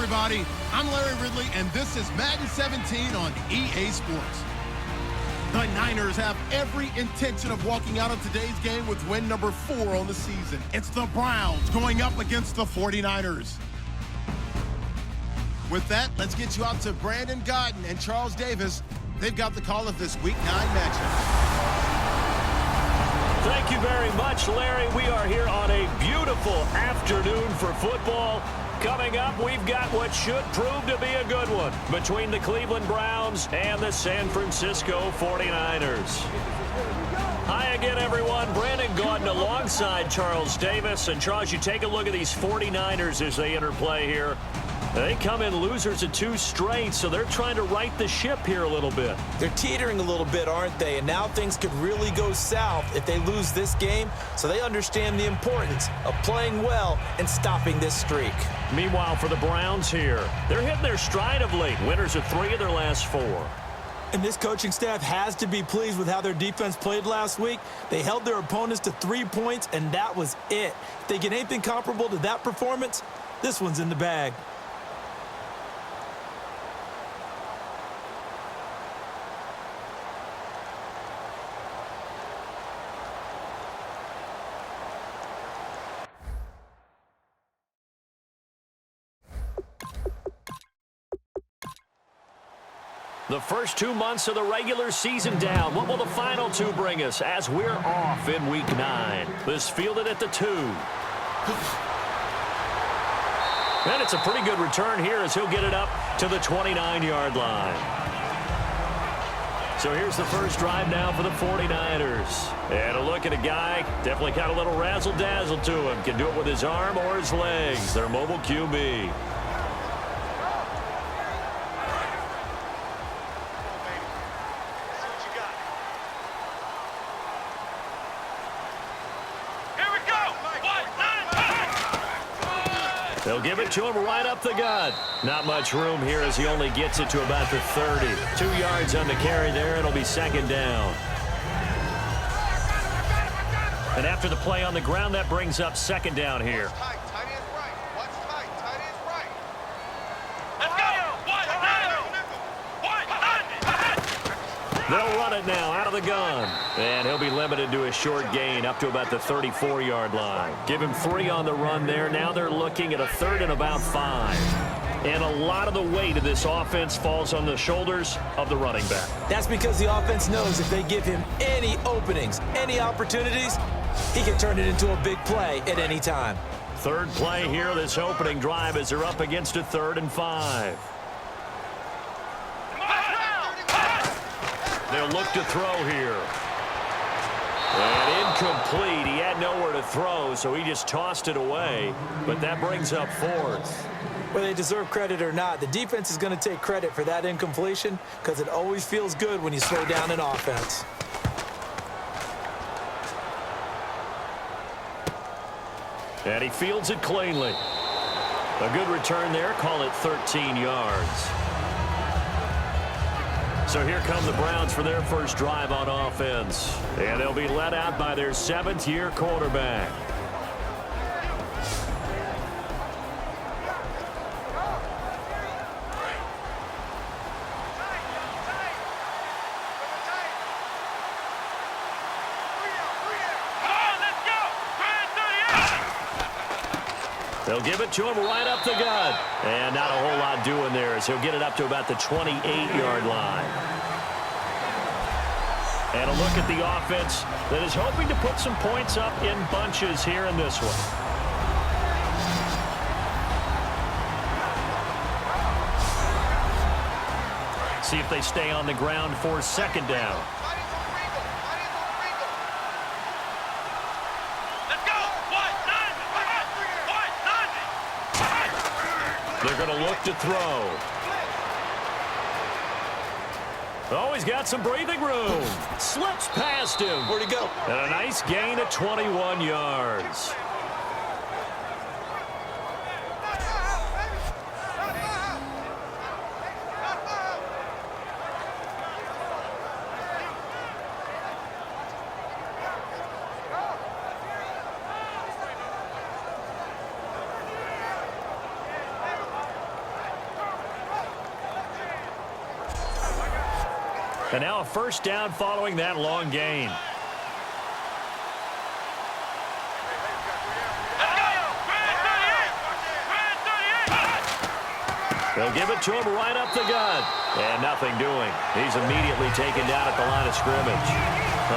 everybody. I'm Larry Ridley, and this is Madden 17 on EA Sports. The Niners have every intention of walking out of today's game with win number 4 on the season. It's the Browns going up against the 49ers. With that, let's get you out to Brandon Godden and Charles Davis. They've got the call of this Week 9 matchup. Thank you very much, Larry. We are here on a beautiful afternoon for football. Coming up, we've got what should prove to be a good one between the Cleveland Browns and the San Francisco 49ers. Hi again, everyone. Brandon Gaudin alongside Charles Davis. And Charles, you take a look at these 49ers as they enter play here. They come in losers of 2 straight, so they're trying to right the ship here a little bit. They're teetering a little bit, aren't they? And now things could really go south if they lose this game, so they understand the importance of playing well and stopping this streak. Meanwhile, for the Browns here, they're hitting their stride of late. Winners of 3 of their last 4. And this coaching staff has to be pleased with how their defense played last week. They held their opponents to 3 points, and that was it. If they get anything comparable to that performance, this one's in the bag. The first 2 months of the regular season down. What will the final 2 bring us as we're off in Week 9? This fielded at the 2. And it's a pretty good return here as he'll get it up to the 29-yard line. So here's the first drive now for the 49ers. And a look at a guy, definitely got a little razzle-dazzle to him. Can do it with his arm or his legs. Their mobile QB. They'll give it to him right up the gut. Not much room here as he only gets it to about the 30. 2 yards on the carry there. It'll be second down. And after the play on the ground, that brings up second down here. They'll run it now out of the gun. And he'll be limited to a short gain up to about the 34-yard line. Give him 3 on the run there. Now they're looking at a 3rd and about 5. And a lot of the weight of this offense falls on the shoulders of the running back. That's because the offense knows if they give him any openings, any opportunities, he can turn it into a big play at any time. 3rd play here, this opening drive, as they're up against a 3rd and 5. They'll look to throw here. And incomplete. He had nowhere to throw, so he just tossed it away. But that brings up 4th. Whether they deserve credit or not, the defense is going to take credit for that incompletion because it always feels good when you slow down an offense. And he fields it cleanly. A good return there. Call it 13 yards. So here come the Browns for their first drive on offense. And they'll be led out by their 7th-year quarterback. They'll give it to him right up the gut. And not a whole lot doing there as he'll get it up to about the 28-yard line. And a look at the offense that is hoping to put some points up in bunches here in this one. See if they stay on the ground for second down. They're going to look to throw. Oh, he's got some breathing room. Slips past him. Where'd he go? And a nice gain of 21 yards. And now a first down following that long gain. They'll give it to him right up the gut. And nothing doing. He's immediately taken down at the line of scrimmage.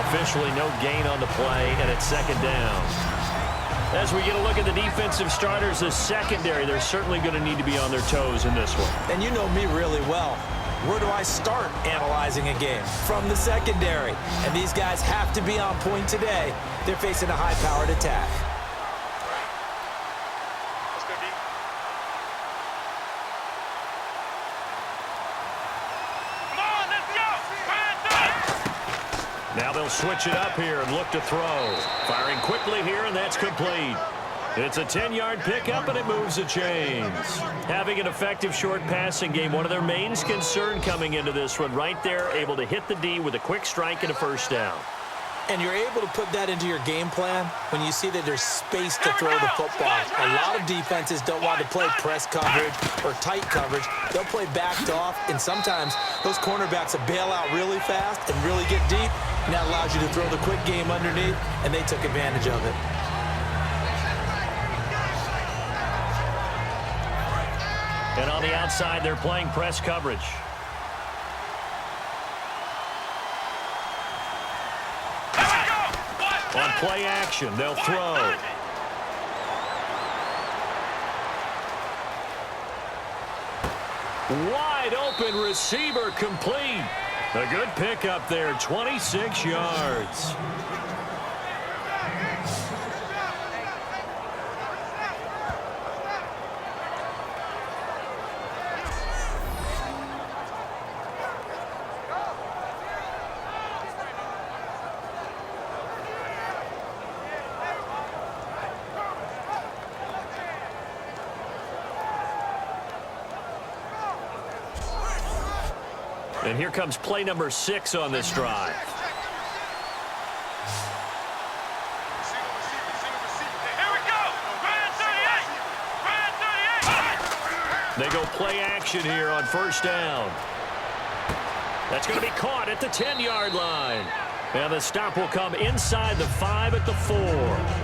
Officially no gain on the play, and it's second down. As we get a look at the defensive starters, the secondary, they're certainly going to need to be on their toes in this one. And you know me really well. Where do I start analyzing a game? From the secondary. And these guys have to be on point today. They're facing a high-powered attack. Now they'll switch it up here and look to throw. Firing quickly here, and that's complete. It's a 10-yard pickup, and it moves the chains. Having an effective short passing game, one of their main concern coming into this one, right there, able to hit the D with a quick strike and a first down. And you're able to put that into your game plan when you see that there's space to throw the football. A lot of defenses don't want to play press coverage or tight coverage. They'll play backed off, and sometimes those cornerbacks will bail out really fast and really get deep, and that allows you to throw the quick game underneath, and they took advantage of it. And on the outside, they're playing press coverage. On play action, they'll throw. Wide open receiver complete. A good pickup there, 26 yards. And here comes play number 6 on this drive. They go play action here on first down. That's going to be caught at the 10-yard line. And the stop will come inside the 5 at the 4.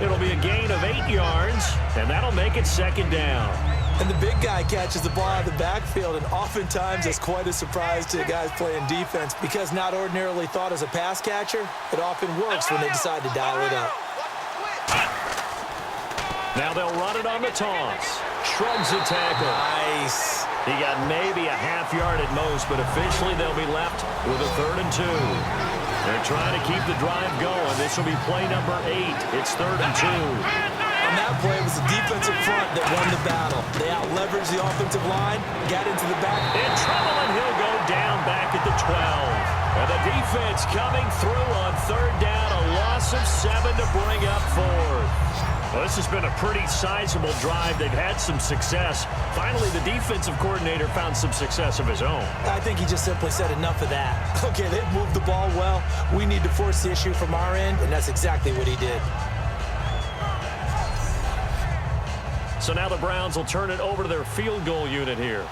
It'll be a gain of 8 yards, and that'll make it second down. And the big guy catches the ball out of the backfield, and oftentimes it's quite a surprise to the guys playing defense because not ordinarily thought as a pass catcher, it often works when they decide to dial it up. Now they'll run it on the toss. Shrugs the tackle. Nice. He got maybe a half yard at most, but officially they'll be left with a 3rd and 2. They're trying to keep the drive going. This will be play number 8. It's 3rd and 2. On that play, it was the defensive front that won the battle. They out-leveraged the offensive line, got into the back. In trouble, and he'll go down back at the 12. And the defense coming through on 3rd down, a loss of 7 to bring up 4th. Well, this has been a pretty sizable drive. They've had some success. Finally, the defensive coordinator found some success of his own. I think he just simply said enough of that. Okay, they've moved the ball well. We need to force the issue from our end, and that's exactly what he did. So now the Browns will turn it over to their field goal unit here.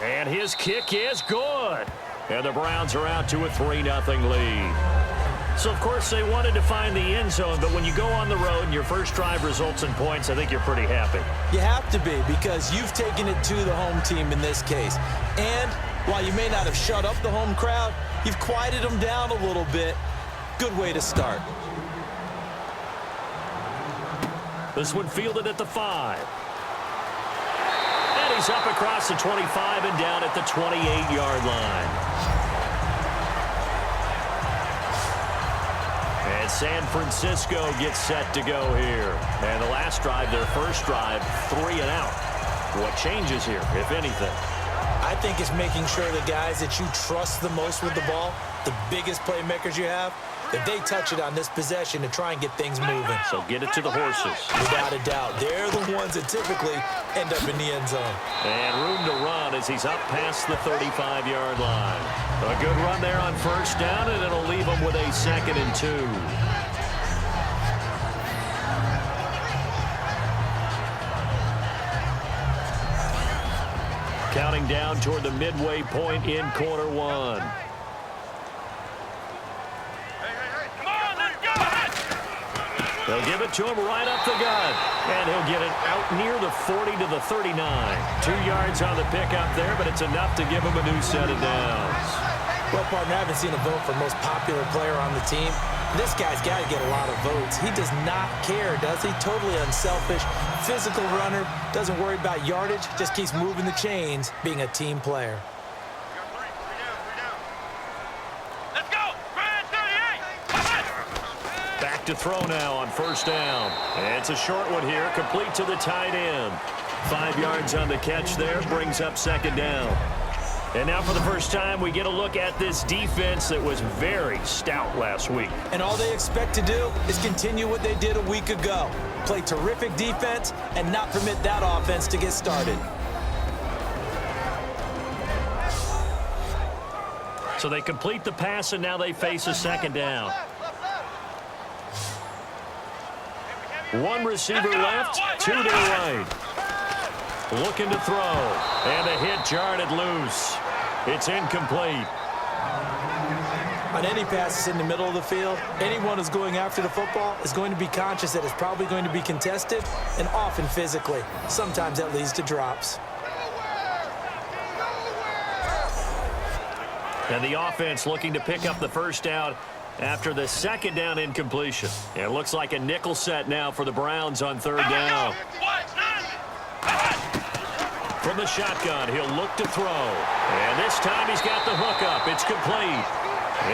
And his kick is good. And the Browns are out to a 3-0 lead. So, of course, they wanted to find the end zone, but when you go on the road and your first drive results in points, I think you're pretty happy. You have to be, because you've taken it to the home team in this case. And while you may not have shut up the home crowd, you've quieted them down a little bit. Good way to start. This one fielded at the 5. And he's up across the 25 and down at the 28-yard line. And San Francisco gets set to go here. And the last drive, their first drive, 3 and out. What changes here, if anything? I think it's making sure the guys that you trust the most with the ball, the biggest playmakers you have, if they touch it on this possession to try and get things moving. So get it to the horses. Without a doubt. They're the ones that typically end up in the end zone. And room to run as he's up past the 35-yard line. A good run there on first down, and it'll leave him with a 2nd and 2. counting down toward the midway point in quarter one. They'll give it to him right up the gut. And he'll get it out near the 40 to the 39. 2 yards on the pickup there, but it's enough to give him a new set of downs. Well, partner, I haven't seen a vote for most popular player on the team. This guy's got to get a lot of votes. He does not care, does he? Totally unselfish, physical runner, doesn't worry about yardage, just keeps moving the chains, being a team player. Let's go! Brad 38! Back to throw now on first down. And it's a short one here, complete to the tight end. 5 yards on the catch there, brings up second down. And now for the first time, we get a look at this defense that was very stout last week. And all they expect to do is continue what they did a week ago. Play terrific defense and not permit that offense to get started. So they complete the pass, and now they face a second down. One receiver left, 2 to the right. Looking to throw, and a hit jarred it loose. It's incomplete. On any passes in the middle of the field, anyone who's going after the football is going to be conscious that it's probably going to be contested, and often physically. Sometimes that leads to drops. And the offense looking to pick up the first down after the second down incompletion. And it looks like a nickel set now for the Browns on third down. From the shotgun, he'll look to throw. And this time he's got the hook up. It's complete.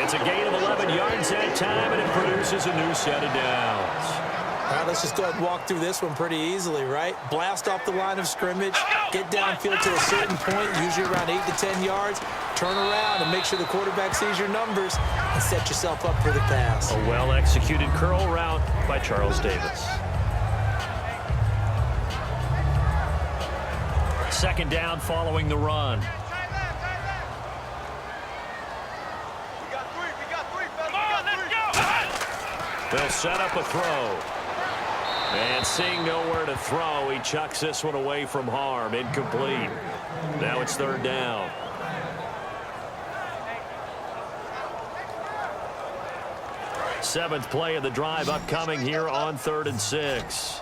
It's a gain of 11 yards that time, and it produces a new set of downs. All right, let's just go ahead and walk through this one pretty easily, right? Blast off the line of scrimmage, get downfield to a certain point, usually around 8 to 10 yards, turn around and make sure the quarterback sees your numbers and set yourself up for the pass. A well-executed curl route by Charles Davis. Second down following the run. They'll set up a throw. And seeing nowhere to throw, he chucks this one away from harm. Incomplete. Now it's third down. Seventh play of the drive upcoming here on 3rd and 6.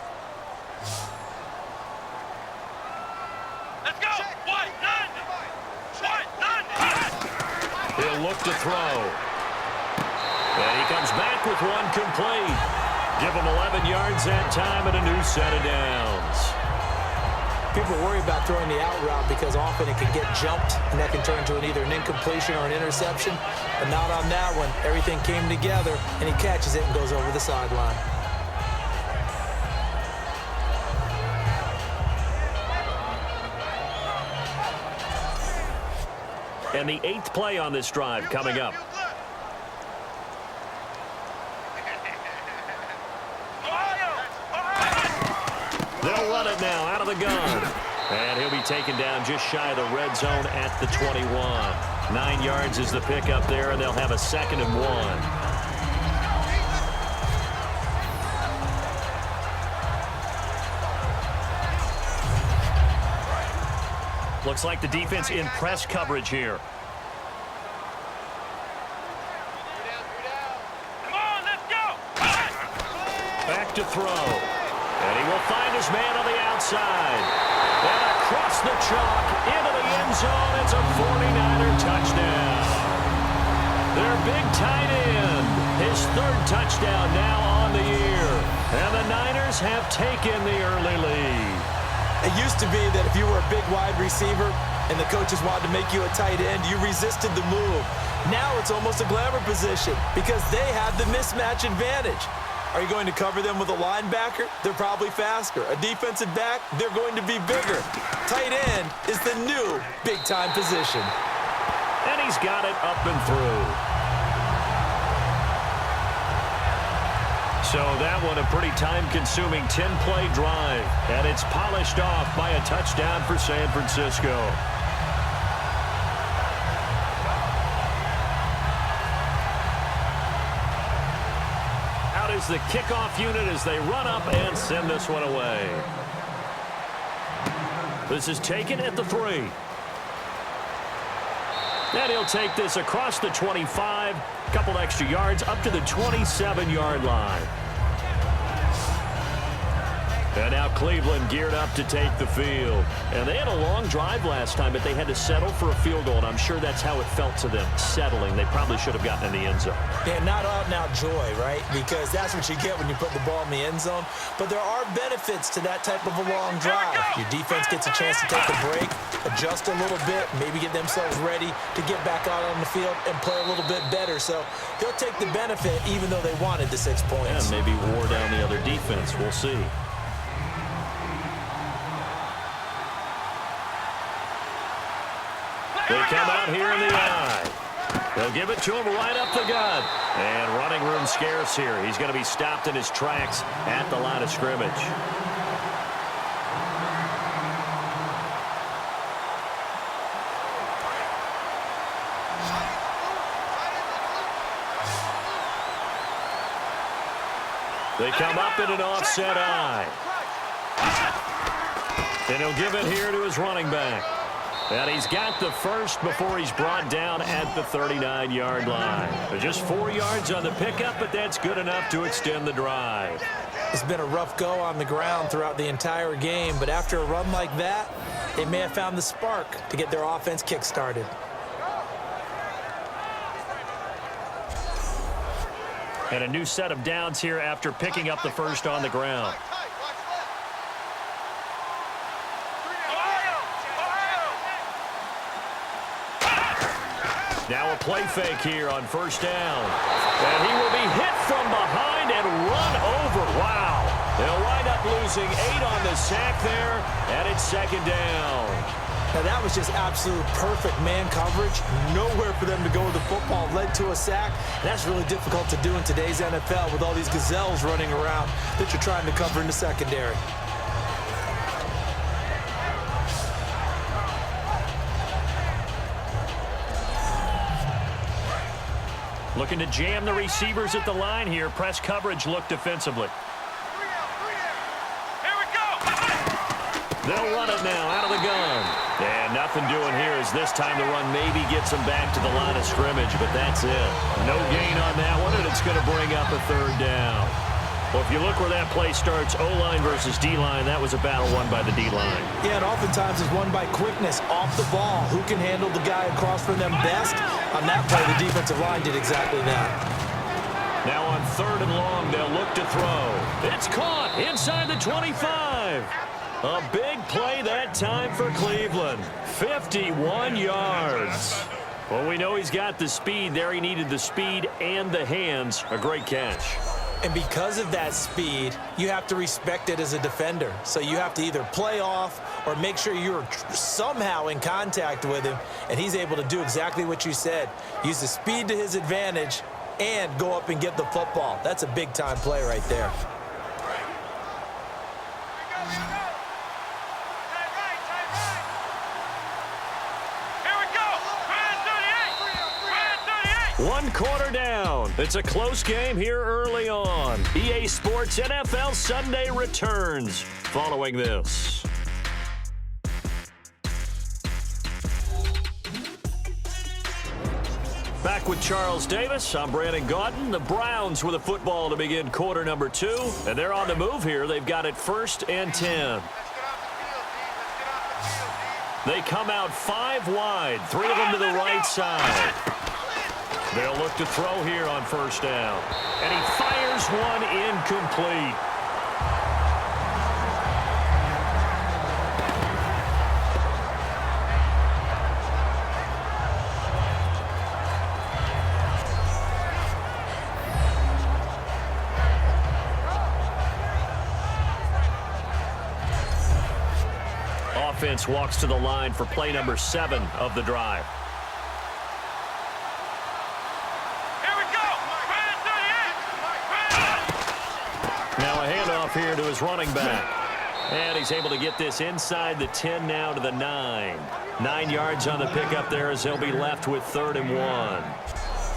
He'll look to throw. And he comes back with one complete. Give him 11 yards that time and a new set of downs. People worry about throwing the out route because often it can get jumped, and that can turn into either an incompletion or an interception. But not on that one. Everything came together, and he catches it and goes over the sideline. And the 8th play on this drive coming up. They'll run it now out of the gun. And he'll be taken down just shy of the red zone at the 21. 9 yards is the pickup there, and they'll have a 2nd and 1. Looks like the defense in press coverage here. Come on, let's go! Back to throw. And he will find his man on the outside. And across the chalk into the end zone. It's a 49er touchdown. Their big tight end. His 3rd touchdown now on the year. And the Niners have taken the early lead. It used to be that if you were a big wide receiver and the coaches wanted to make you a tight end, you resisted the move. Now it's almost a glamour position because they have the mismatch advantage. Are you going to cover them with a linebacker? They're probably faster. A defensive back? They're going to be bigger. Tight end is the new big-time position. And he's got it up and through. So that one a pretty time-consuming 10-play drive. And it's polished off by a touchdown for San Francisco. Out is the kickoff unit as they run up and send this one away. This is taken at the 3. And he'll take this across the 25, a couple extra yards up to the 27-yard line. And now Cleveland geared up to take the field. And they had a long drive last time, but they had to settle for a field goal, and I'm sure that's how it felt to them, settling. They probably should have gotten in the end zone. Yeah, not out-and-out joy, right? Because that's what you get when you put the ball in the end zone. But there are benefits to that type of a long drive. Your defense gets a chance to take a break, adjust a little bit, maybe get themselves ready to get back out on the field and play a little bit better. So they'll take the benefit even though they wanted the 6 points. And maybe wore down the other defense. We'll see. They come out here in the eye. They'll give it to him right up the gut. And running room scarce here. He's going to be stopped in his tracks at the line of scrimmage. They come up in an offset eye. And he'll give it here to his running back. And he's got the first before he's brought down at the 39-yard line. Just 4 yards on the pickup, but that's good enough to extend the drive. It's been a rough go on the ground throughout the entire game, but after a run like that, they may have found the spark to get their offense kick-started. And a new set of downs here after picking up the first on the ground. Now a play fake here on first down. And he will be hit from behind and run over. Wow. They'll wind up losing 8 on the sack there, and it's second down. Now that was just absolute perfect man coverage. Nowhere for them to go with the football. Led to a sack. And that's really difficult to do in today's NFL with all these gazelles running around that you're trying to cover in the secondary. Looking to jam the receivers at the line here. Press coverage look defensively. Here we go. They'll run it now out of the gun. And nothing doing here as this time the run maybe gets them back to the line of scrimmage, but that's it. No gain on that one, and it's going to bring up a third down. Well, if you look where that play starts, O-line versus D-line, that was a battle won by the D-line. Yeah, and oftentimes it's won by quickness off the ball. Who can handle the guy across from them best? On that play, the defensive line did exactly that. Now on third and long, they'll look to throw. It's caught inside the 25. A big play that time for Cleveland. 51 yards. Well, we know he's got the speed there. He needed the speed and the hands. A great catch. And because of that speed, you have to respect it as a defender. So you have to either play off or make sure you're somehow in contact with him, and he's able to do exactly what you said. Use the speed to his advantage and go up and get the football. That's a big-time play right there. One quarter down. It's a close game here early on. EA Sports NFL Sunday returns following this. Back with Charles Davis. I'm Brandon Gaudin. The Browns with a football to begin quarter number 2. And they're on the move here. They've got it 1st and 10. They come out 5 wide. 3 of them to the right side. They'll look to throw here on first down. And he fires one incomplete. Offense walks to the line for play number 7 of the drive. Now a handoff here to his running back. And he's able to get this inside the 10 now to the 9. 9 yards on the pickup there as he'll be left with 3rd and 1.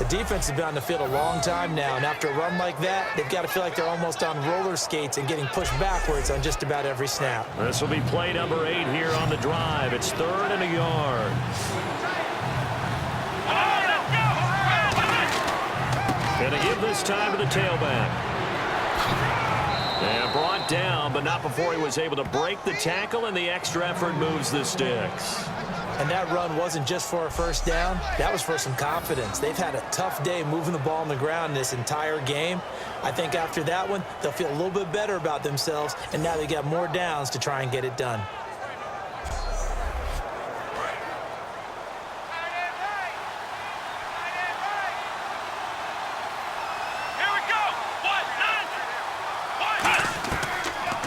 The defense has been on the field a long time now, and after a run like that, they've got to feel like they're almost on roller skates and getting pushed backwards on just about every snap. This will be play number 8 here on the drive. It's 3rd and a yard. And they give this time to the tailback. And brought down, but not before he was able to break the tackle, and the extra effort moves the sticks. And that run wasn't just for a first down. That was for some confidence. They've had a tough day moving the ball on the ground this entire game. I think after that one, they'll feel a little bit better about themselves, and now they got more downs to try and get it done.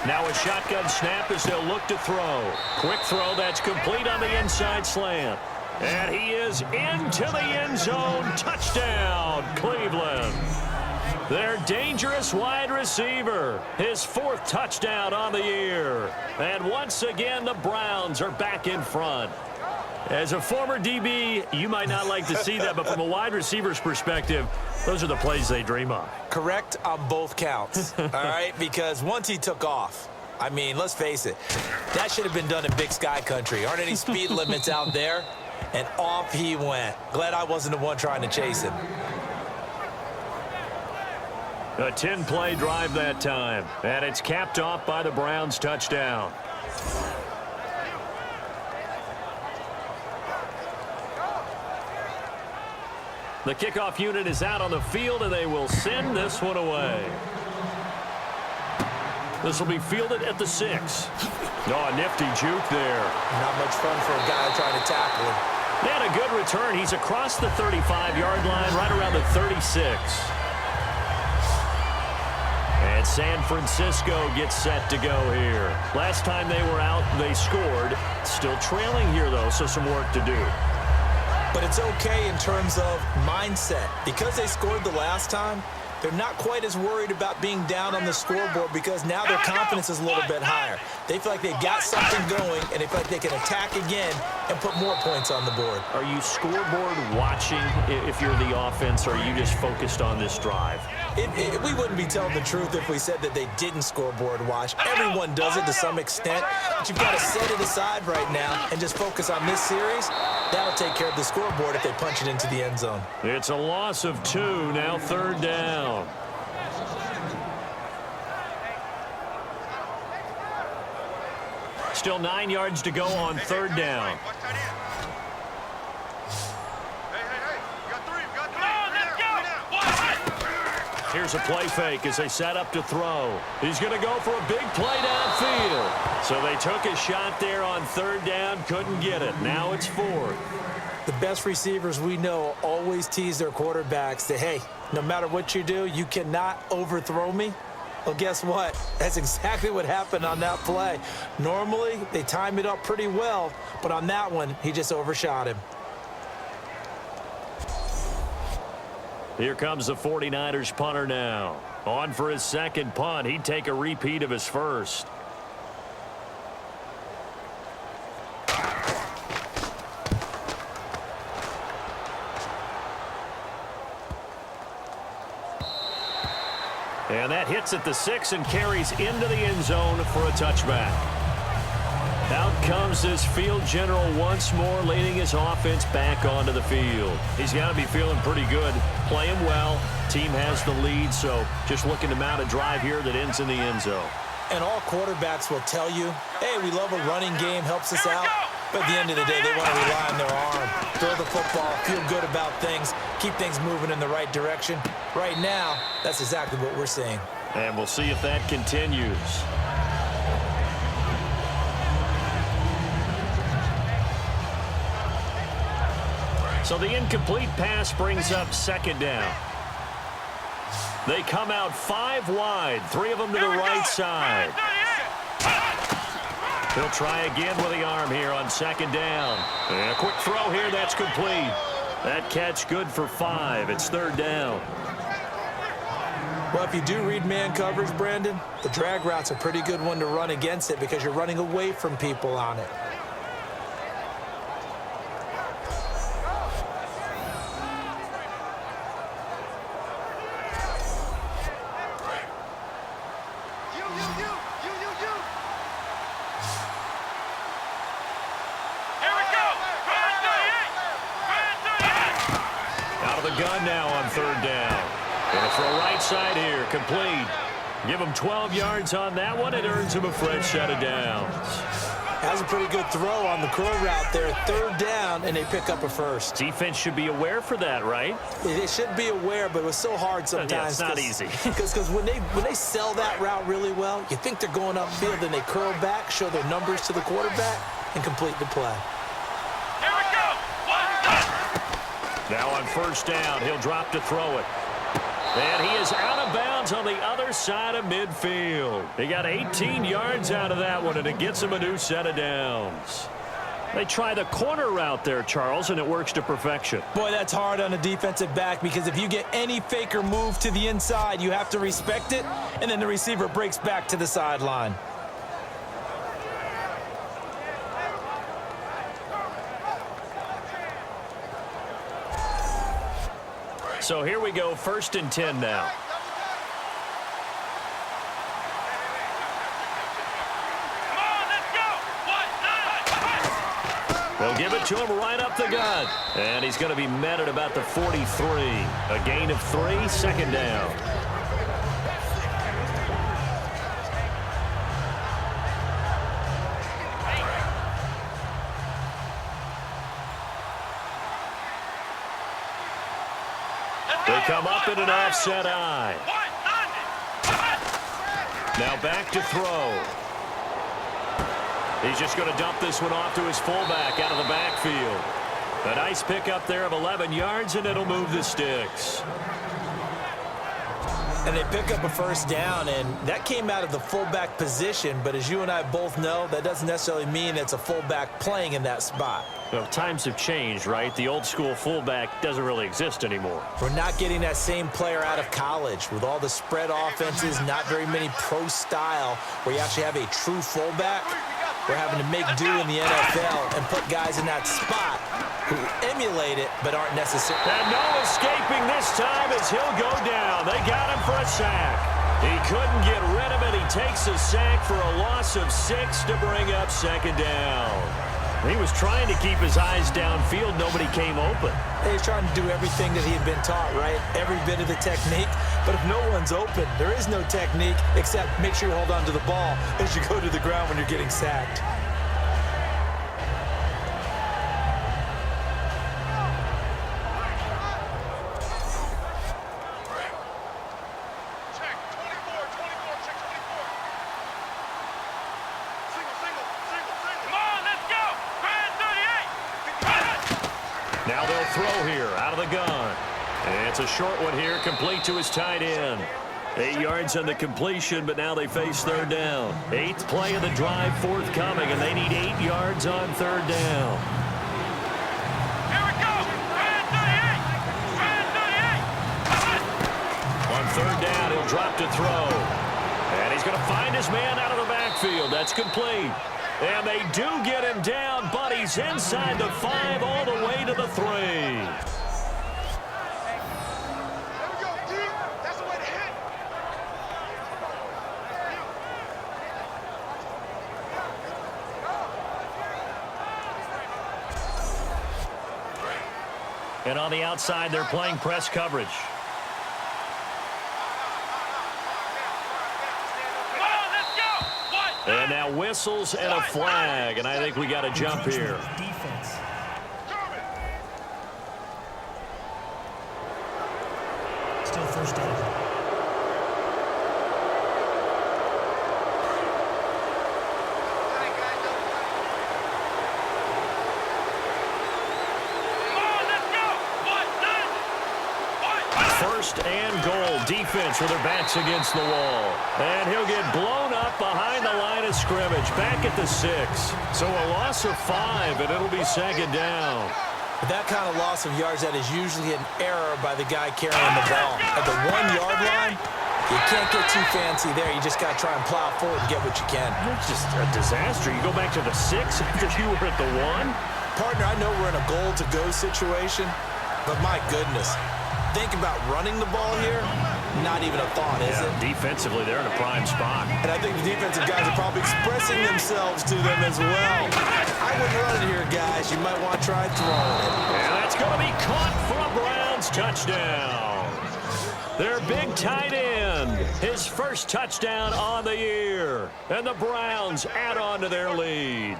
Now a shotgun snap as they'll look to throw. Quick throw that's complete on the inside slant. And he is into the end zone. Touchdown, Cleveland. Their dangerous wide receiver. His 4th touchdown on the year. And once again, the Browns are back in front. As a former DB, you might not like to see that, but from a wide receiver's perspective, those are the plays they dream of. Correct on both counts, all right? Because once he took off, I mean, let's face it, that should have been done in Big Sky Country. Aren't any speed limits out there? And off he went. Glad I wasn't the one trying to chase him. A 10-play drive that time, and it's capped off by the Browns' touchdown. The kickoff unit is out on the field, and they will send this one away. This will be fielded at the 6. Oh, a nifty juke there. Not much fun for a guy trying to tackle him. They had a good return. He's across the 35-yard line, right around the 36. And San Francisco gets set to go here. Last time they were out, they scored. Still trailing here, though, so some work to do. But it's okay in terms of mindset. Because they scored the last time, they're not quite as worried about being down on the scoreboard because now their confidence is a little bit higher. They feel like they've got something going, and they feel like they can attack again and put more points on the board. Are you scoreboard watching if you're the offense, or are you just focused on this drive? We wouldn't be telling the truth if we said that they didn't scoreboard watch. Everyone does it to some extent, but you've got to set it aside right now and just focus on this series. That'll take care of the scoreboard if they punch it into the end zone. It's a loss of 2, now 3rd down. Still 9 yards to go on 3rd down. Here's a play fake as they set up to throw. He's going to go for a big play downfield. So they took a shot there on 3rd down, couldn't get it. Now it's 4th. The best receivers we know always tease their quarterbacks that, hey, no matter what you do, you cannot overthrow me. Well, guess what? That's exactly what happened on that play. Normally, they time it up pretty well, but on that one, he just overshot him. Here comes the 49ers punter now. On for his 2nd punt. He'd take a repeat of his 1st. And that hits at the 6 and carries into the end zone for a touchback. Out comes this field general once more, leading his offense back onto the field. He's got to be feeling pretty good, playing well. Team has the lead, so just looking to mount a drive here that ends in the end zone. And all quarterbacks will tell you, hey, we love a running game, helps us out. But at the end of the day, they want to rely on their arm, throw the football, feel good about things, keep things moving in the right direction. Right now, that's exactly what we're seeing. And we'll see if that continues. So the incomplete pass brings up 2nd down. They come out 5 wide, 3 of them to the right side. He'll try again with the arm here on 2nd down. And a quick throw here, that's complete. That catch good for 5. It's 3rd down. Well, if you do read man coverage, Brandon, the drag route's a pretty good one to run against it because you're running away from people on it. Gun now on 3rd down. for a right side here, complete. Give him 12 yards on that one. It earns him a fresh set of downs. That's a pretty good throw on the curl route there. Third down, and they pick up a first. Defense should be aware for that, right? They should be aware, but it was so hard sometimes. Yeah, it's not easy. Because when they sell that route really well, you think they're going upfield, then they curl back, show their numbers to the quarterback, and complete the play. Here we go. Now on first down, he'll drop to throw it. And he is out of bounds on the other side of midfield. He got 18 yards out of that one, and it gets him a new set of downs. They try the corner route there, Charles, and it works to perfection. Boy, that's hard on a defensive back, because if you get any fake or move to the inside, you have to respect it, and then the receiver breaks back to the sideline. So here we go, 1st and 10 now. Come on, let's go. They'll give it to him right up the gut. And he's going to be met at about the 43. A gain of 3, 2nd down. They come up in an offset eye. Now back to throw. He's just going to dump this one off to his fullback out of the backfield. A nice pickup there of 11 yards, and it'll move the sticks. And they pick up a first down, and that came out of the fullback position. But as you and I both know, that doesn't necessarily mean it's a fullback playing in that spot. Well, times have changed, right? The old school fullback doesn't really exist anymore. We're not getting that same player out of college with all the spread offenses, not very many pro style where you actually have a true fullback. We're having to make do in the NFL and put guys in that spot who emulate it but aren't necessary. And no escaping this time as he'll go down. They got him for a sack. He couldn't get rid of it. He takes a sack for a loss of 6 to bring up 2nd down. He was trying to keep his eyes downfield. Nobody came open. He's trying to do everything that he had been taught, right? Every bit of the technique. But if no one's open, there is no technique except make sure you hold on to the ball as you go to the ground when you're getting sacked. Now they'll throw here out of the gun. And it's a short one here, complete to his tight end. 8 yards on the completion, but now they face 3rd down. 8th play of the drive forthcoming, and they need 8 yards on 3rd down. Here we go. 38. On 3rd down, he'll drop to throw. And he's going to find his man out of the backfield. That's complete. And they do get him down, but he's inside the 5 all the way to the 3. And on the outside, they're playing press coverage. And now whistles and a flag, and I think we got a jump here. Still first down. First and goal, defense with their backs against the wall. And he'll get blown up behind the line of scrimmage, back at the 6. So a loss of 5, and it'll be 2nd down. With that kind of loss of yards, that is usually an error by the guy carrying the ball. At the 1-yard line, you can't get too fancy there. You just got to try and plow forward and get what you can. It's just a disaster. You go back to the 6 after you were at the 1. Partner, I know we're in a goal-to-go situation, but my goodness. Think about running the ball here, not even a thought, is it? Defensively, they're in a prime spot. And I think the defensive guys are probably expressing themselves to them as well. I wouldn't run it here, guys. You might want to try throwing it. And that's going to be caught for a Browns touchdown. Their big tight end, his first touchdown on the year. And the Browns add on to their lead.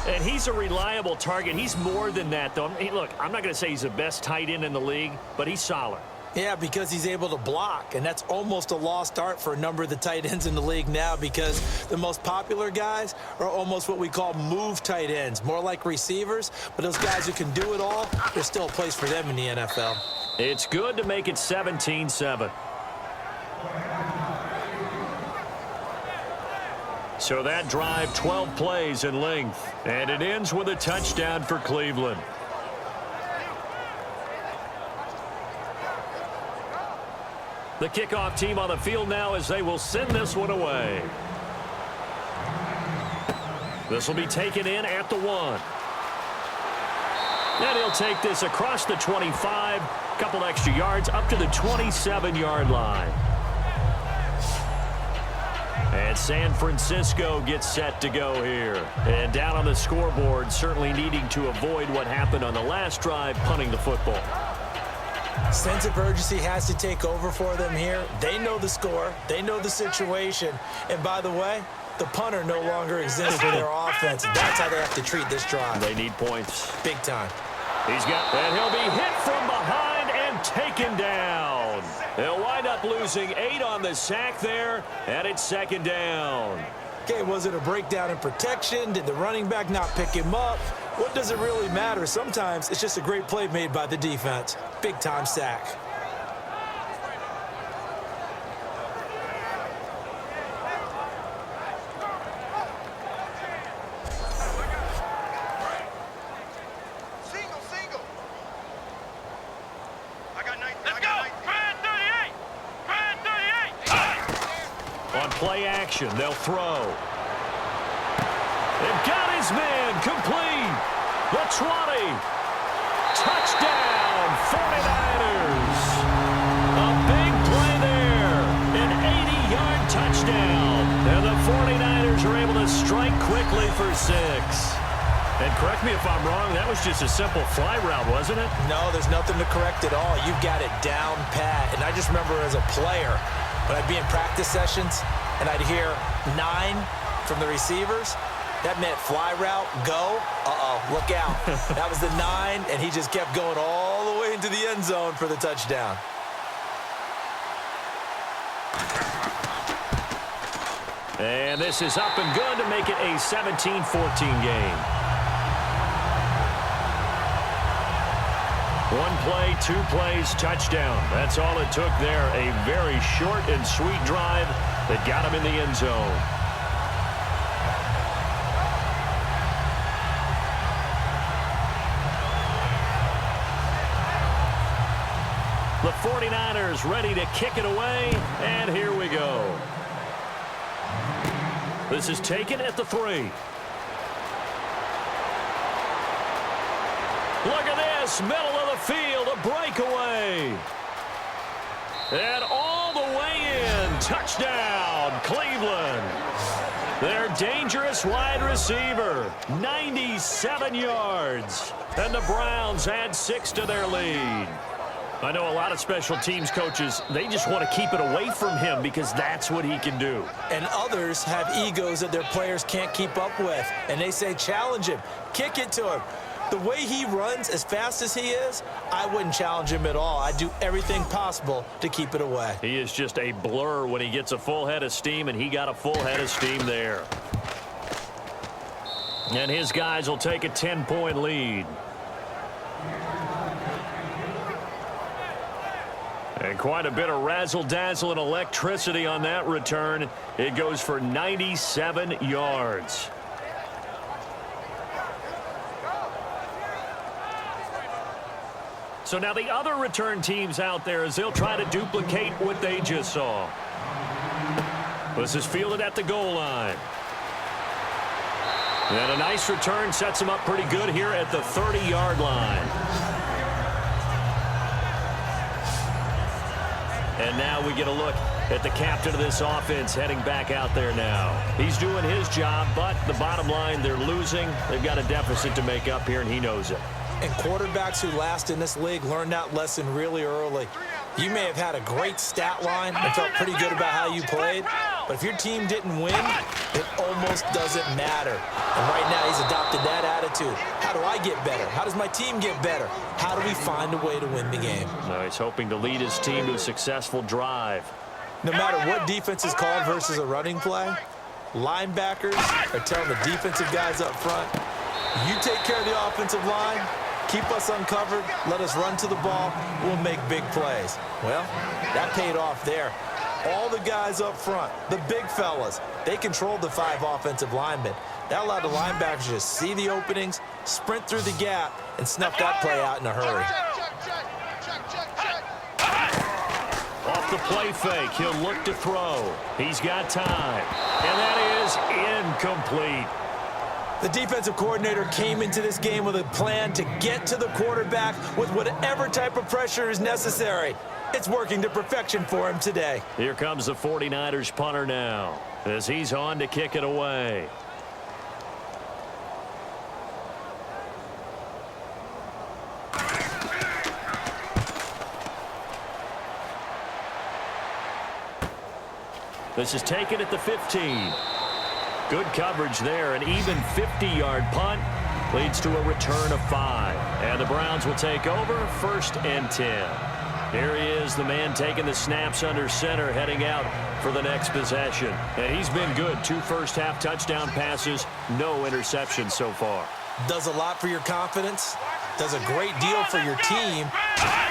And he's a reliable target. He's more than that, though. Look, I'm not going to say he's the best tight end in the league, but he's solid. Yeah, because he's able to block, and that's almost a lost art for a number of the tight ends in the league now because the most popular guys are almost what we call move tight ends, more like receivers, but those guys who can do it all, there's still a place for them in the NFL. It's good to make it 17-7. So that drive, 12 plays in length, and it ends with a touchdown for Cleveland. The kickoff team on the field now as they will send this one away. This will be taken in at the 1. And he'll take this across the 25, couple extra yards up to the 27-yard line. And San Francisco gets set to go here. And down on the scoreboard, certainly needing to avoid what happened on the last drive, punting the football. Sense of urgency has to take over for them here. They know the score. They know the situation. And by the way, the punter no longer exists for their offense. That's how they have to treat this drive. They need points. Big time. And he'll be hit from behind and taken down. They'll wind up losing 8 on the sack there, and it's second down. Okay, was it a breakdown in protection? Did the running back not pick him up? What does it really matter? Sometimes it's just a great play made by the defense. Big-time sack. Single. I got 19. Let's go. Brand 38. On play action, they'll throw. They've got his man complete. The 20. Touchdown, 49ers. A big play there. An 80-yard touchdown. And the 49ers are able to strike quickly for 6. And correct me if I'm wrong, that was just a simple fly route, wasn't it? No, there's nothing to correct at all. You've got it down pat. And I just remember as a player, when I'd be in practice sessions and I'd hear 9 from the receivers, that meant fly route, go, look out. That was the 9, and he just kept going all the way into the end zone for the touchdown. And this is up and good to make it a 17-14 game. 1 play, 2 plays, touchdown. That's all it took there. A very short and sweet drive that got him in the end zone. The 49ers ready to kick it away, and here we go. This is taken at the 3. Look at this, middle of the field, a breakaway. And all the way in, touchdown, Cleveland. Their dangerous wide receiver, 97 yards. And the Browns add 6 to their lead. I know a lot of special teams coaches, they just want to keep it away from him because that's what he can do. And others have egos that their players can't keep up with. And they say, challenge him, kick it to him. The way he runs as fast as he is, I wouldn't challenge him at all. I'd do everything possible to keep it away. He is just a blur when he gets a full head of steam, and he got a full head of steam there. And his guys will take a 10-point lead. And quite a bit of razzle-dazzle and electricity on that return. It goes for 97 yards. So now the other return teams out there as they'll try to duplicate what they just saw. This is fielded at the goal line. And a nice return sets him up pretty good here at the 30-yard line. And now we get a look at the captain of this offense heading back out there now. He's doing his job, but the bottom line, they're losing. They've got a deficit to make up here, and he knows it. And quarterbacks who last in this league learn that lesson really early. You may have had a great stat line and felt pretty good about how you played, but if your team didn't win, it almost doesn't matter. And right now, he's adopted that attitude. How do I get better? How does my team get better? How do we find a way to win the game? He's hoping to lead his team to a successful drive. No matter what defense is called versus a running play, linebackers are telling the defensive guys up front, you take care of the offensive line, keep us uncovered, let us run to the ball, we'll make big plays. Well, that paid off there. All the guys up front, the big fellas, they controlled the 5 offensive linemen. That allowed the linebackers to see the openings, sprint through the gap, and snuff that play out in a hurry. Off the play fake, he'll look to throw. He's got time, and that is incomplete. The defensive coordinator came into this game with a plan to get to the quarterback with whatever type of pressure is necessary. It's working to perfection for him today. Here comes the 49ers punter now as he's on to kick it away. This is taken at the 15. Good coverage there. An even 50-yard punt leads to a return of 5. And the Browns will take over 1st and 10. Here he is, the man taking the snaps under center, heading out for the next possession. And he's been good. 2 first-half touchdown passes, no interceptions so far. Does a lot for your confidence, does a great deal for your team,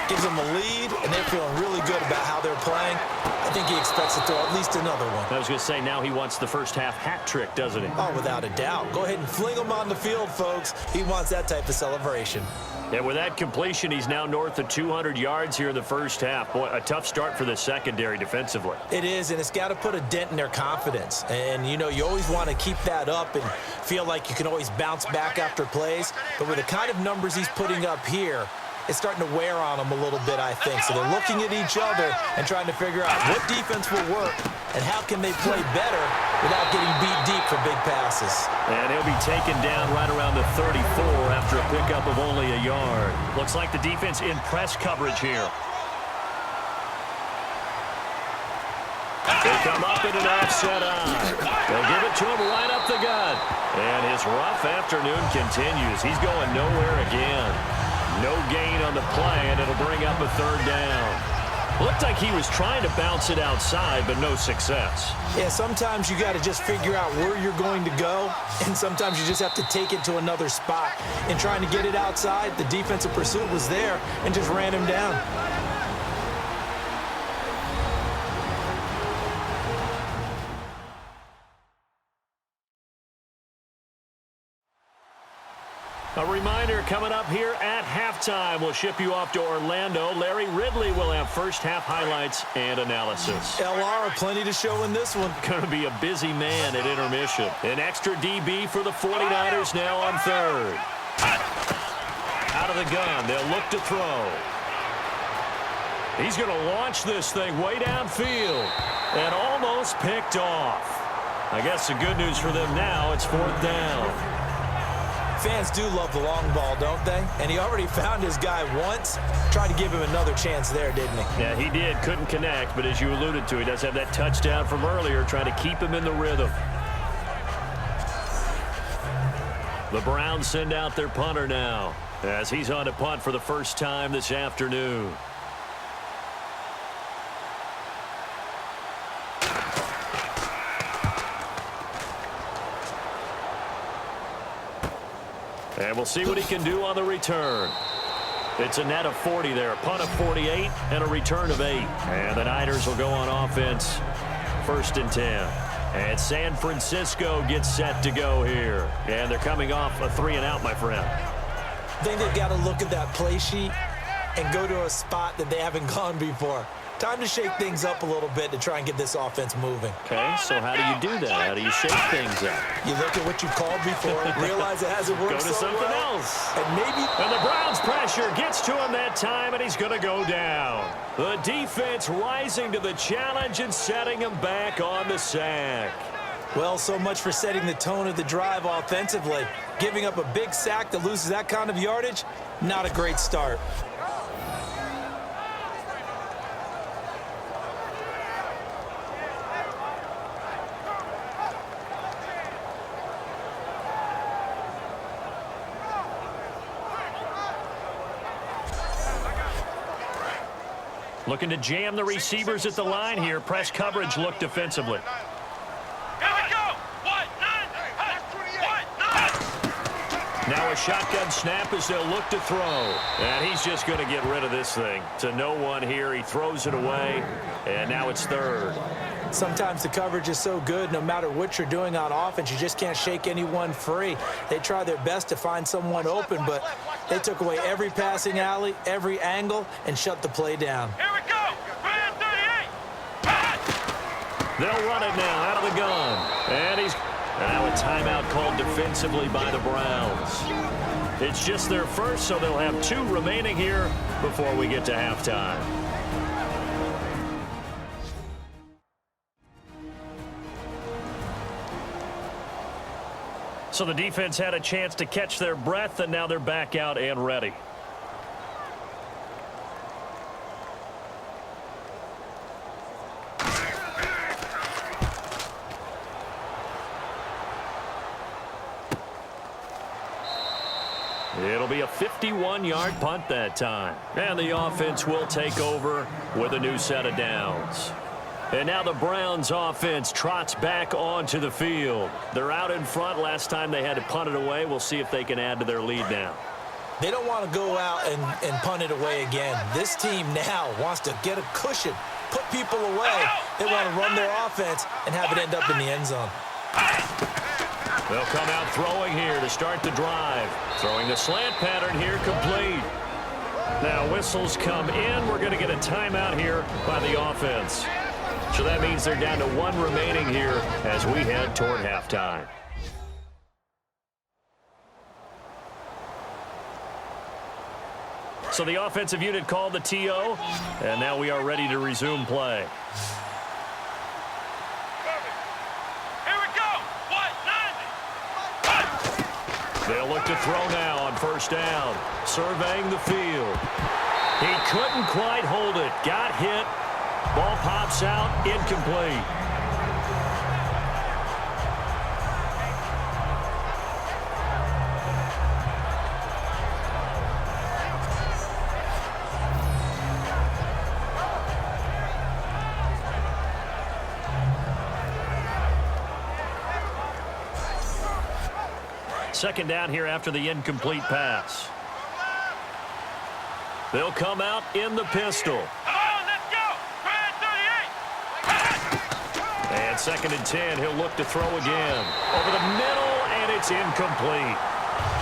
gives them a lead, and they're feeling really good about how they're playing. I think he expects to throw at least another one. I was going to say, now he wants the first-half hat trick, doesn't he? Oh, without a doubt. Go ahead and fling him on the field, folks. He wants that type of celebration. And with that completion, he's now north of 200 yards here in the first half. Boy, a tough start for the secondary defensively. It is, and it's got to put a dent in their confidence. And, you know, you always want to keep that up and feel like you can always bounce back after plays. But with the kind of numbers he's putting up here, it's starting to wear on them a little bit, I think. So they're looking at each other and trying to figure out what defense will work and how can they play better without getting beat deep for big passes. And he'll be taken down right around the 34 after a pickup of only a yard. Looks like the defense in press coverage here. They come up in an offset eye. They'll give it to him right up the gut. And his rough afternoon continues. He's going nowhere again. No gain on the play, and it'll bring up a 3rd down. Looked like he was trying to bounce it outside, but no success. Yeah, sometimes you got to just figure out where you're going to go, and sometimes you just have to take it to another spot. In trying to get it outside, the defensive pursuit was there and just ran him down. A reminder coming up here at halftime. We'll ship you off to Orlando. Larry Ridley will have first-half highlights and analysis. LR, plenty to show in this one. Going to be a busy man at intermission. An extra DB for the 49ers now on 3rd. Out of the gun. They'll look to throw. He's going to launch this thing way downfield and almost picked off. I guess the good news for them now, it's 4th down. Fans do love the long ball, don't they? And he already found his guy once. Tried to give him another chance there, didn't he? Yeah, he did. Couldn't connect, but as you alluded to, he does have that touchdown from earlier, trying to keep him in the rhythm. The Browns send out their punter now as he's on to punt for the first time this afternoon. And we'll see what he can do on the return. It's a net of 40 there, a punt of 48, and a return of 8. And the Niners will go on offense, 1st and 10. And San Francisco gets set to go here. And they're coming off a 3-and-out, my friend. I think they've got to look at that play sheet and go to a spot that they haven't gone before. Time to shake things up a little bit to try and get this offense moving. Okay, so how do you do that? How do you shake things up? You look at what you called before, realize it hasn't worked Go to so something well, else. and maybe... And the Browns' pressure gets to him that time, and he's going to go down. The defense rising to the challenge and setting him back on the sack. Well, so much for setting the tone of the drive offensively. Giving up a big sack that loses that kind of yardage, not a great start. Looking to jam the receivers at the line here. Press coverage look defensively. Here we go. What? Nine. Now a shotgun snap as they'll look to throw. And he's just going to get rid of this thing. To no one here. He throws it away. And now it's third. Sometimes the coverage is so good, no matter what you're doing on offense, you just can't shake anyone free. They try their best to find someone open, but they took away every passing alley, every angle, and shut the play down. Here we go. Brand 38. They'll run it now out of the gun. And he's now a timeout called defensively by the Browns. It's just their first, so they'll have 2 remaining here before we get to halftime. So the defense had a chance to catch their breath, and now they're back out and ready. It'll be a 51-yard punt that time. And the offense will take over with a new set of downs. And now the Browns offense trots back onto the field. They're out in front. Last time they had to punt it away. We'll see if they can add to their lead now. They don't want to go out and punt it away again. This team now wants to get a cushion, put people away. They want to run their offense and have it end up in the end zone. They'll come out throwing here to start the drive. Throwing the slant pattern here complete. Now whistles come in. We're going to get a timeout here by the offense. So that means they're down to 1 remaining here as we head toward halftime. So the offensive unit called the TO, and now we are ready to resume play. Here we go. What? 90. They'll look to throw now on first down. Surveying the field. He couldn't quite hold it. Got hit. Ball pops out, incomplete. Second down here after the incomplete pass. They'll come out in the pistol. And second and 10, he'll look to throw again. Over the middle, and it's incomplete.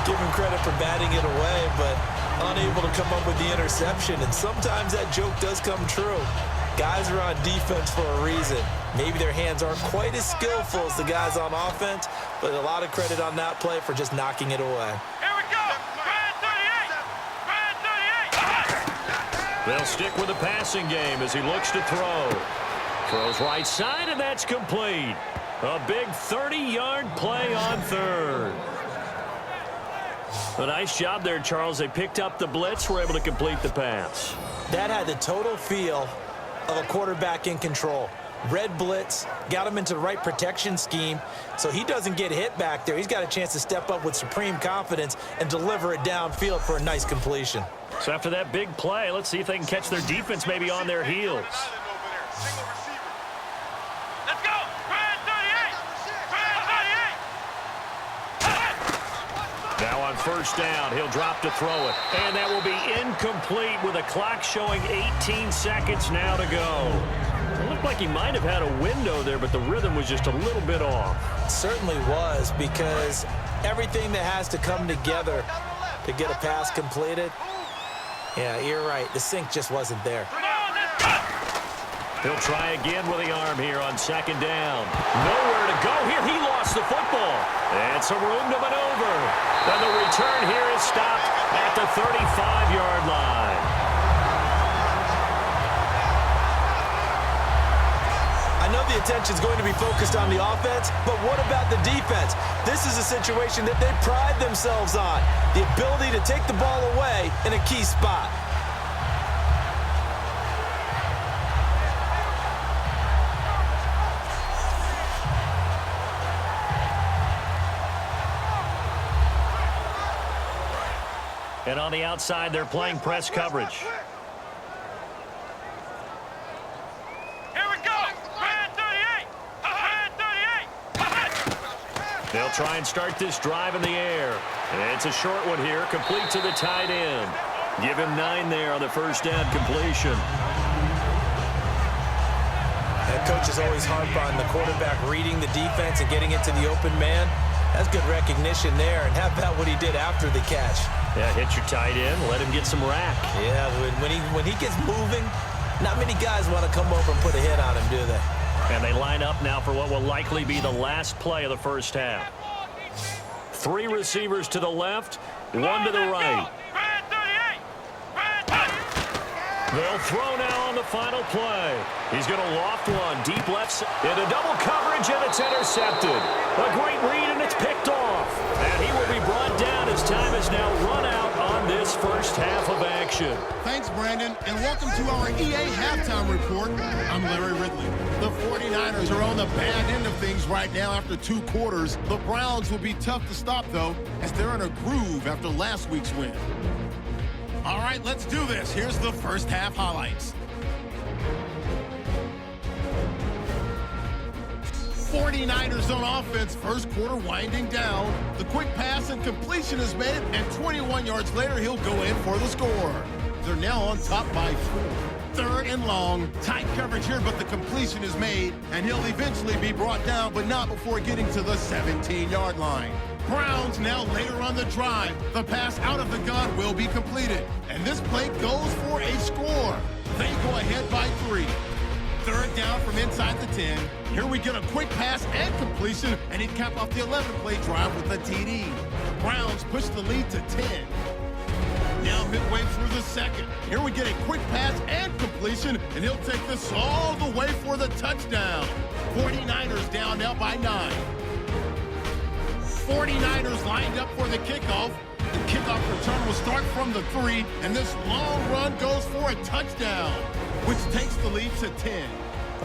Give him credit for batting it away, but unable to come up with the interception. And sometimes that joke does come true. Guys are on defense for a reason. Maybe their hands aren't quite as skillful as the guys on offense, but a lot of credit on that play for just knocking it away. Here we go. Brand 38. Brand 38. They'll stick with the passing game as he looks to throw. Throws right side, and that's complete. A big 30-yard play on third. A nice job there, Charles. They picked up the blitz, were able to complete the pass. That had the total feel of a quarterback in control. Red blitz, got him into the right protection scheme, so he doesn't get hit back there. He's got a chance to step up with supreme confidence and deliver it downfield for a nice completion. So after that big play, let's see if they can catch their defense maybe on their heels. Let's go. Brand 38. Brand 38. Now on first down, he'll drop to throw it. And that will be incomplete with a clock showing 18 seconds now to go. It looked like he might have had a window there, but the rhythm was just a little bit off. It certainly was, because everything that has to come together to get a pass completed, yeah, you're right. The sync just wasn't there. Come on, let's go. He'll try again with the arm here on second down. Nowhere to go here. He lost the football. And some room to maneuver. Then the return here is stopped at the 35-yard line. I know the attention is going to be focused on the offense, but what about the defense? This is a situation that they pride themselves on, the ability to take the ball away in a key spot. And on the outside, they're playing press coverage. They'll try and start this drive in the air. It's a short one here, complete to the tight end. Give him 9 there on the first down completion. That coaches always harp on the quarterback reading the defense and getting into the open man. That's good recognition there. And how about what he did after the catch? Yeah, hit your tight end, let him get some rack. Yeah, when he gets moving, not many guys want to come over and put a hit on him, do they? And they line up now for what will likely be the last play of the first half. 3 receivers to the left, 1 to the right. They'll throw now on the final play. He's going to loft one deep left into double coverage, and it's intercepted. A great read, and it's picked off. And he will be brought down as time is now run out on this first half of action. Thanks, Brandon, and welcome to our EA Halftime Report. I'm Larry Ridley. The 49ers are on the bad end of things right now after 2 quarters. The Browns will be tough to stop, though, as they're in a groove after last week's win. All right, let's do this. Here's the first half highlights. 49ers on offense, first quarter winding down. The quick pass and completion is made, and 21 yards later, he'll go in for the score. They're now on top by 4. 3rd and long. Tight coverage here, but the completion is made, and he'll eventually be brought down, but not before getting to the 17-yard line. Browns now later on the drive. The pass out of the gun will be completed, and this play goes for a score. They go ahead by 3. 3rd down from inside the 10. Here we get a quick pass and completion, and he'd cap off the 11-play drive with a TD. Browns push the lead to 10. Now midway through the second. Here we get a quick pass and completion, and he'll take this all the way for the touchdown. 49ers down now by 9. 49ers lined up for the kickoff. The kickoff return will start from the 3, and this long run goes for a touchdown, which takes the lead to 10.